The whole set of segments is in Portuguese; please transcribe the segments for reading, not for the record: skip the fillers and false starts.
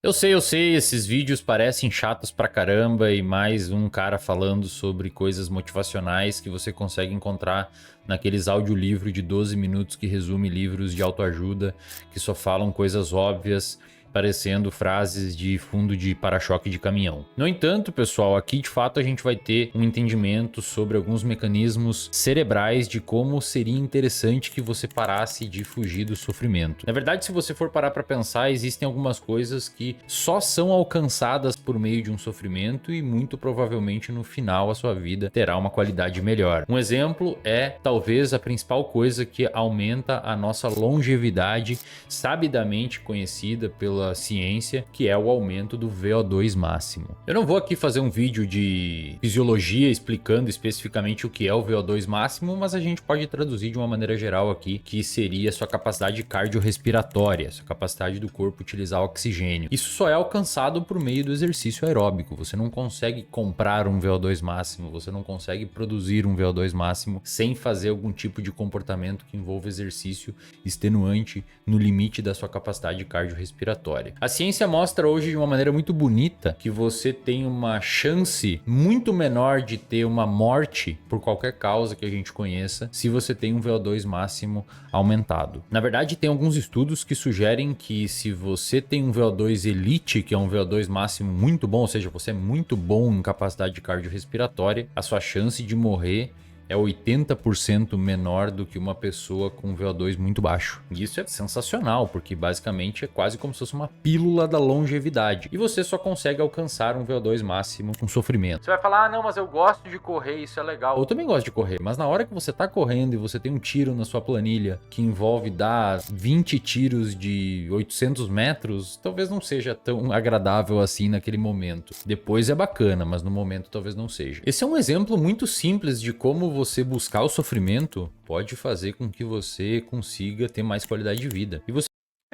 Eu sei, esses vídeos parecem chatos pra caramba e mais um cara falando sobre coisas motivacionais que você consegue encontrar naqueles audiolivros de 12 minutos que resume livros de autoajuda que só falam coisas óbvias, parecendo frases de fundo de para-choque de caminhão. No entanto, pessoal, aqui de fato a gente vai ter um entendimento sobre alguns mecanismos cerebrais de como seria interessante que você parasse de fugir do sofrimento. Na verdade, se você for parar para pensar, existem algumas coisas que só são alcançadas por meio de um sofrimento e muito provavelmente no final a sua vida terá uma qualidade melhor. Um exemplo é talvez a principal coisa que aumenta a nossa longevidade, sabidamente conhecida pela ciência, que é o aumento do VO2 máximo. Eu não vou aqui fazer um vídeo de fisiologia explicando especificamente o que é o VO2 máximo, mas a gente pode traduzir de uma maneira geral aqui, que seria sua capacidade cardiorrespiratória, sua capacidade do corpo utilizar oxigênio. Isso só é alcançado por meio do exercício aeróbico. Você não consegue comprar um VO2 máximo, você não consegue produzir um VO2 máximo sem fazer algum tipo de comportamento que envolva exercício extenuante no limite da sua capacidade cardiorrespiratória. A ciência mostra hoje de uma maneira muito bonita que você tem uma chance muito menor de ter uma morte por qualquer causa que a gente conheça se você tem um VO2 máximo aumentado. Na verdade, tem alguns estudos que sugerem que se você tem um VO2 elite, que é um VO2 máximo muito bom, ou seja, você é muito bom em capacidade cardiorrespiratória, a sua chance de morrer é 80% menor do que uma pessoa com VO2 muito baixo. E isso é sensacional, porque basicamente é quase como se fosse uma pílula da longevidade. E você só consegue alcançar um VO2 máximo com sofrimento. Você vai falar, ah não, mas eu gosto de correr, isso é legal. Eu também gosto de correr, mas na hora que você tá correndo e você tem um tiro na sua planilha que envolve dar 20 tiros de 800 metros, talvez não seja tão agradável assim naquele momento. Depois é bacana, mas no momento talvez não seja. Esse é um exemplo muito simples de como você buscar o sofrimento pode fazer com que você consiga ter mais qualidade de vida. E você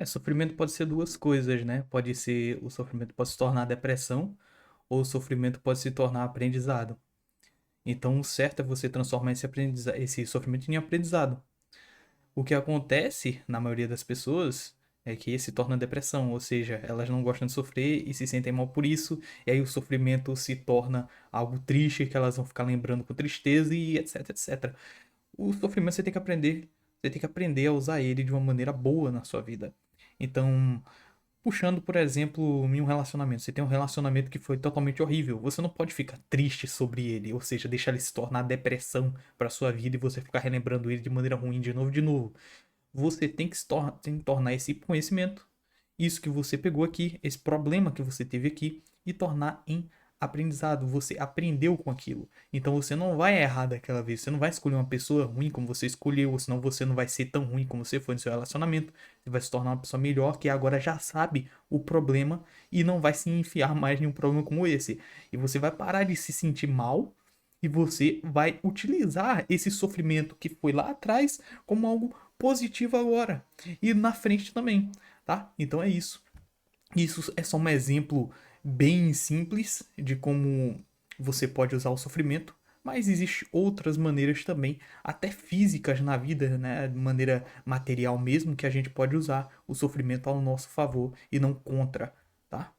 Sofrimento pode ser duas coisas, né? O sofrimento pode se tornar depressão, ou o sofrimento pode se tornar aprendizado. Então, o certo é você transformar esse sofrimento em aprendizado. O que acontece na maioria das pessoas é que se torna depressão, ou seja, elas não gostam de sofrer e se sentem mal por isso, e aí o sofrimento se torna algo triste que elas vão ficar lembrando com tristeza e etc, etc. O sofrimento você tem que aprender a usar ele de uma maneira boa na sua vida. Então, puxando, por exemplo, em um relacionamento. Você tem um relacionamento que foi totalmente horrível. Você não pode ficar triste sobre ele, ou seja, deixar ele se tornar depressão para sua vida e você ficar relembrando ele de maneira ruim de novo, de novo. Você tem que tem que tornar esse conhecimento, isso que você pegou aqui, esse problema que você teve aqui, e tornar em aprendizado. Você aprendeu com aquilo. Então você não vai errar daquela vez. Você não vai escolher uma pessoa ruim como você escolheu, senão você não vai ser tão ruim como você foi no seu relacionamento. Você vai se tornar uma pessoa melhor que agora já sabe o problema e não vai se enfiar mais em um problema como esse. E você vai parar de se sentir mal e você vai utilizar esse sofrimento que foi lá atrás como algo positivo agora e na frente também, tá? Então é isso. Isso é só um exemplo bem simples de como você pode usar o sofrimento, mas existem outras maneiras também, até físicas na vida, né, de maneira material mesmo, que a gente pode usar o sofrimento ao nosso favor e não contra, tá?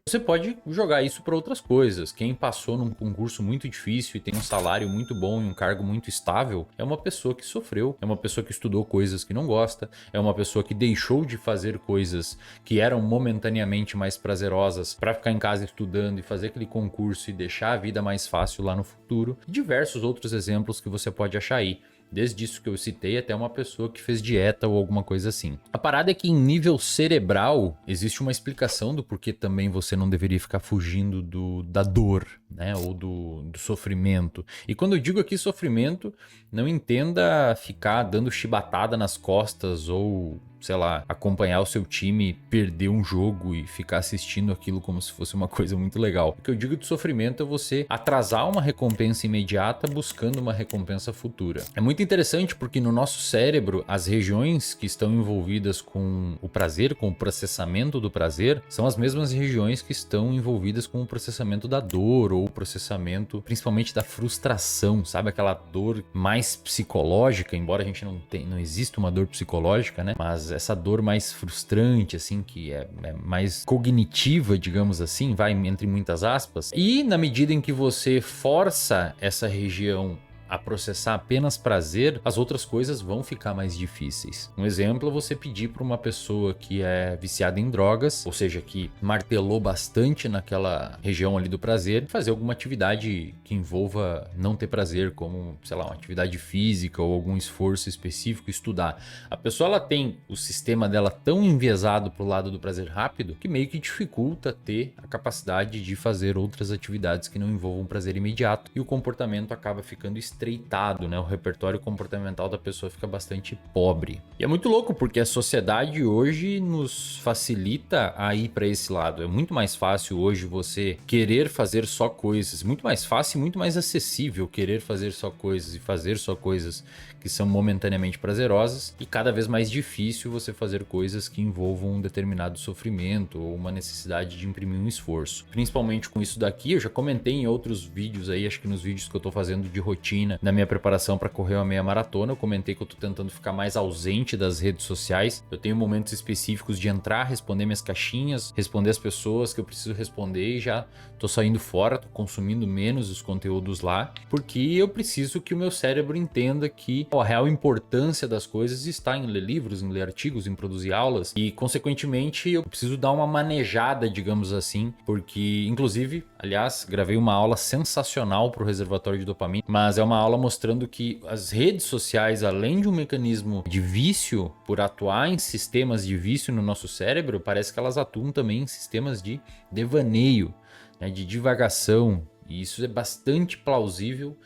Você pode jogar isso para outras coisas. Quem passou num concurso muito difícil e tem um salário muito bom e um cargo muito estável é uma pessoa que sofreu, é uma pessoa que estudou coisas que não gosta, é uma pessoa que deixou de fazer coisas que eram momentaneamente mais prazerosas para ficar em casa estudando e fazer aquele concurso e deixar a vida mais fácil lá no futuro. E diversos outros exemplos que você pode achar aí. Desde isso que eu citei até uma pessoa que fez dieta ou alguma coisa assim. A parada é que em nível cerebral existe uma explicação do porquê também você não deveria ficar fugindo da dor, né? Ou do sofrimento. E quando eu digo aqui sofrimento, não entenda ficar dando chibatada nas costas ou, sei lá, acompanhar o seu time perder um jogo e ficar assistindo aquilo como se fosse uma coisa muito legal. O que eu digo de sofrimento é você atrasar uma recompensa imediata buscando uma recompensa futura. É muito interessante porque no nosso cérebro, as regiões que estão envolvidas com o prazer, com o processamento do prazer, são as mesmas regiões que estão envolvidas com o processamento da dor ou o processamento principalmente da frustração, sabe? Aquela dor mais psicológica, embora a gente não exista uma dor psicológica, né? Mas essa dor mais frustrante, assim, que é mais cognitiva, digamos assim, vai entre muitas aspas. E na medida em que você força essa região a processar apenas prazer, as outras coisas vão ficar mais difíceis. Um exemplo é você pedir para uma pessoa que é viciada em drogas, ou seja, que martelou bastante naquela região ali do prazer, fazer alguma atividade que envolva não ter prazer, como, sei lá, uma atividade física ou algum esforço específico, estudar. A pessoa, ela tem o sistema dela tão enviesado pro lado do prazer rápido que meio que dificulta ter a capacidade de fazer outras atividades que não envolvam prazer imediato, e o comportamento acaba ficando estreitado, né? O repertório comportamental da pessoa fica bastante pobre. E é muito louco porque a sociedade hoje nos facilita a ir para esse lado. É muito mais fácil hoje você querer fazer só coisas, muito mais fácil e muito mais acessível querer fazer só coisas e fazer só coisas que são momentaneamente prazerosas, e cada vez mais difícil você fazer coisas que envolvam um determinado sofrimento ou uma necessidade de imprimir um esforço. Principalmente com isso daqui, eu já comentei em outros vídeos aí, acho que nos vídeos que eu tô fazendo de rotina, na minha preparação para correr uma meia maratona, eu comentei que eu tô tentando ficar mais ausente das redes sociais. Eu tenho momentos específicos de entrar, responder minhas caixinhas, responder as pessoas que eu preciso responder, e já tô saindo fora, tô consumindo menos os conteúdos lá, porque eu preciso que o meu cérebro entenda que a real importância das coisas está em ler livros, em ler artigos, em produzir aulas, e consequentemente eu preciso dar uma manejada, digamos assim, porque inclusive, aliás, gravei uma aula sensacional para o reservatório de dopamina, mas é uma aula mostrando que as redes sociais, além de um mecanismo de vício, por atuar em sistemas de vício no nosso cérebro, parece que elas atuam também em sistemas de devaneio, né, de divagação, e isso é bastante plausível.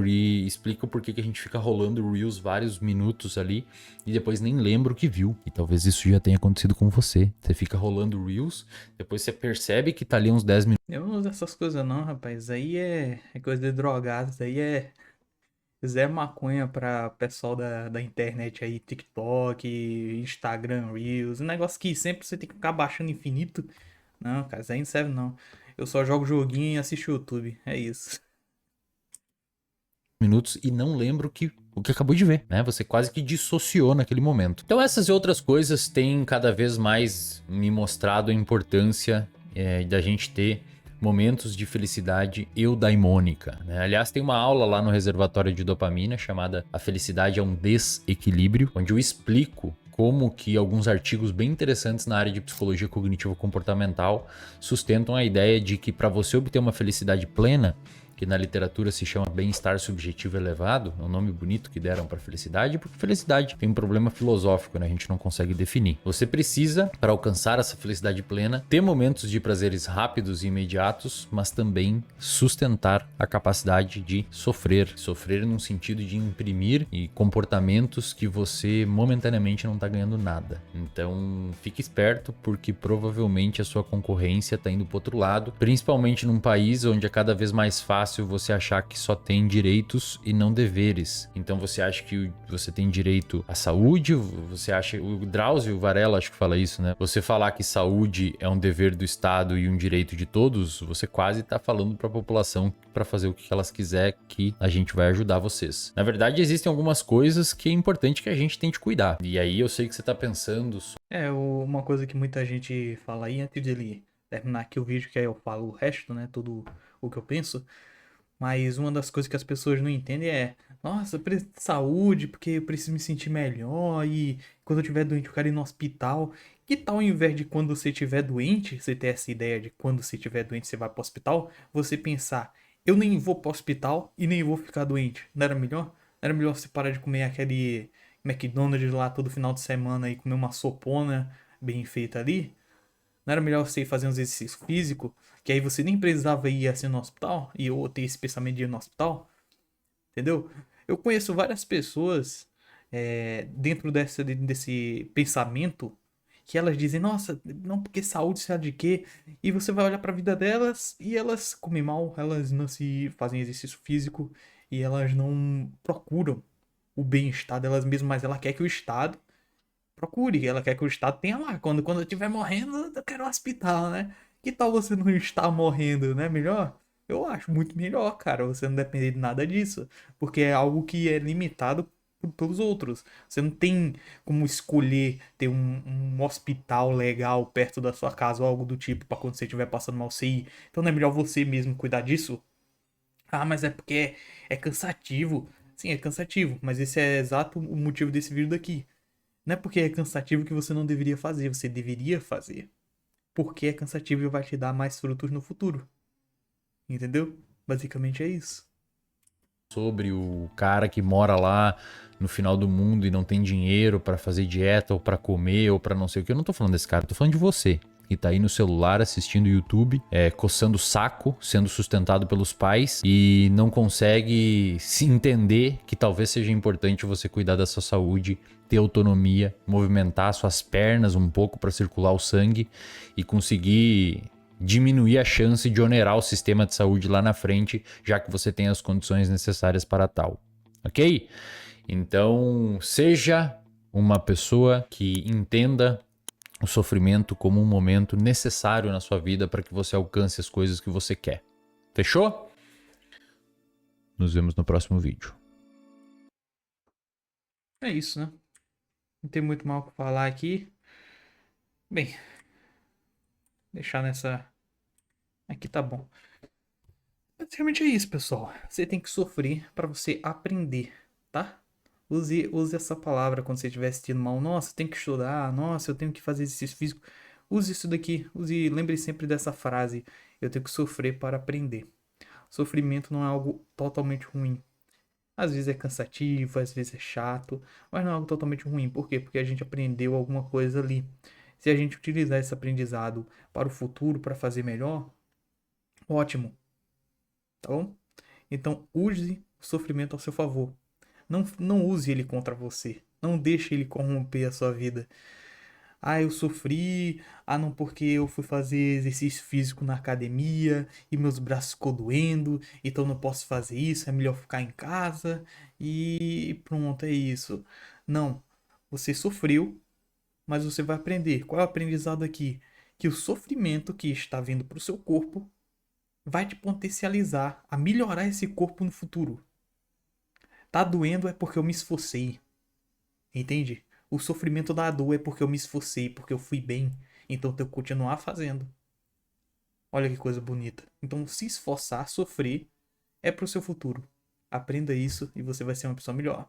E explica o porquê que a gente fica rolando Reels vários minutos ali e depois nem lembra o que viu. E talvez isso já tenha acontecido com você. Você fica rolando Reels, depois você percebe que tá ali uns 10 minutos. Eu não uso essas coisas não, rapaz. Aí é coisa de drogado. Isso aí é Zé maconha pra pessoal da internet aí, TikTok, Instagram, Reels. Um negócio que sempre você tem que ficar baixando infinito. Não, cara, isso aí não serve não. Eu só jogo joguinho e assisto YouTube. É isso. Minutos e não lembra o que acabou de ver, né? Você quase que dissociou naquele momento. Então essas e outras coisas têm cada vez mais me mostrado a importância da gente ter momentos de felicidade eudaimônica, né? Aliás, tem uma aula lá no reservatório de dopamina chamada A Felicidade é um Desequilíbrio, onde eu explico como que alguns artigos bem interessantes na área de psicologia cognitivo comportamental sustentam a ideia de que para você obter uma felicidade plena, que na literatura se chama bem-estar subjetivo elevado, é um nome bonito que deram para felicidade, porque felicidade tem um problema filosófico, né? A gente não consegue definir. Você precisa, para alcançar essa felicidade plena, ter momentos de prazeres rápidos e imediatos, mas também sustentar a capacidade de sofrer. Sofrer num sentido de imprimir e comportamentos que você momentaneamente não está ganhando nada. Então, fique esperto, porque provavelmente a sua concorrência está indo para outro lado, principalmente num país onde é cada vez mais fácil você achar que só tem direitos e não deveres. Então você acha que você tem direito à saúde, você acha, o Drauzio Varela acho que fala isso, né? Você falar que saúde é um dever do Estado e um direito de todos, você quase tá falando para a população para fazer o que elas quiser, que a gente vai ajudar vocês. Na verdade, existem algumas coisas que é importante que a gente tente cuidar. E aí eu sei que você tá pensando... Uma coisa que muita gente fala aí, antes de ele terminar aqui o vídeo, que aí eu falo o resto, né? Tudo o que eu penso. Mas uma das coisas que as pessoas não entendem é: nossa, eu preciso de saúde porque eu preciso me sentir melhor e quando eu estiver doente eu quero ir no hospital. Que tal, ao invés de quando você estiver doente, você ter essa ideia de quando você estiver doente você vai para o hospital, você pensar: eu nem vou para o hospital e nem vou ficar doente. Não era melhor? Não era melhor você parar de comer aquele McDonald's lá todo final de semana e comer uma sopona bem feita ali? Não era melhor você ir fazer um exercício físico, que aí você nem precisava ir assim no hospital, e ou ter esse pensamento de ir no hospital, entendeu? Eu conheço várias pessoas dentro desse pensamento que elas dizem: nossa, não, porque saúde sabe de quê? E você vai olhar pra vida delas e elas comem mal, elas não se fazem exercício físico e elas não procuram o bem-estar delas mesmas, mas ela quer que o Estado procure. Ela quer que o Estado tenha lá. Quando eu estiver morrendo, eu quero um hospital, né? Que tal você não estar morrendo, né? Melhor? Eu acho muito melhor, cara, você não depender de nada disso. Porque é algo que é limitado pelos outros. Você não tem como escolher ter um hospital legal perto da sua casa ou algo do tipo para quando você estiver passando mal você ir. Então não é melhor você mesmo cuidar disso? Ah, mas é porque é cansativo. Sim, é cansativo, mas esse é exato o motivo desse vídeo daqui. Não é porque é cansativo que você não deveria fazer, você deveria fazer. Porque é cansativo e vai te dar mais frutos no futuro. Entendeu? Basicamente é isso. Sobre o cara que mora lá no final do mundo e não tem dinheiro pra fazer dieta ou pra comer ou pra não sei o que. Eu não tô falando desse cara, tô falando de você. Que tá aí no celular assistindo YouTube, coçando o saco, sendo sustentado pelos pais e não consegue se entender que talvez seja importante você cuidar da sua saúde, ter autonomia, movimentar suas pernas um pouco para circular o sangue e conseguir diminuir a chance de onerar o sistema de saúde lá na frente, já que você tem as condições necessárias para tal. Ok? Então, seja uma pessoa que entenda o sofrimento como um momento necessário na sua vida para que você alcance as coisas que você quer. Fechou? Nos vemos no próximo vídeo. É isso, né? Não tem muito mal o que falar aqui. Bem, deixar nessa. Aqui tá bom. Basicamente é isso, pessoal. Você tem que sofrer para você aprender, tá? Use essa palavra quando você estiver assistindo mal. Nossa, tem que estudar. Nossa, eu tenho que fazer exercício físico. Use isso daqui. Lembre sempre dessa frase. Eu tenho que sofrer para aprender. Sofrimento não é algo totalmente ruim. Às vezes é cansativo, às vezes é chato, mas não é algo totalmente ruim. Por quê? Porque a gente aprendeu alguma coisa ali. Se a gente utilizar esse aprendizado para o futuro, para fazer melhor, ótimo, tá bom? Então use o sofrimento ao seu favor. Não use ele contra você. Não deixe ele corromper a sua vida. Ah, eu sofri. Ah, não, porque eu fui fazer exercício físico na academia e meus braços ficou doendo, então não posso fazer isso, é melhor ficar em casa e pronto, é isso. Não, você sofreu, mas você vai aprender. Qual é o aprendizado aqui? Que o sofrimento que está vindo para o seu corpo vai te potencializar a melhorar esse corpo no futuro. Tá doendo é porque eu me esforcei. Entende? O sofrimento da dor é porque eu me esforcei, porque eu fui bem. Então eu tenho que continuar fazendo. Olha que coisa bonita. Então, se esforçar, sofrer, é pro seu futuro. Aprenda isso e você vai ser uma pessoa melhor.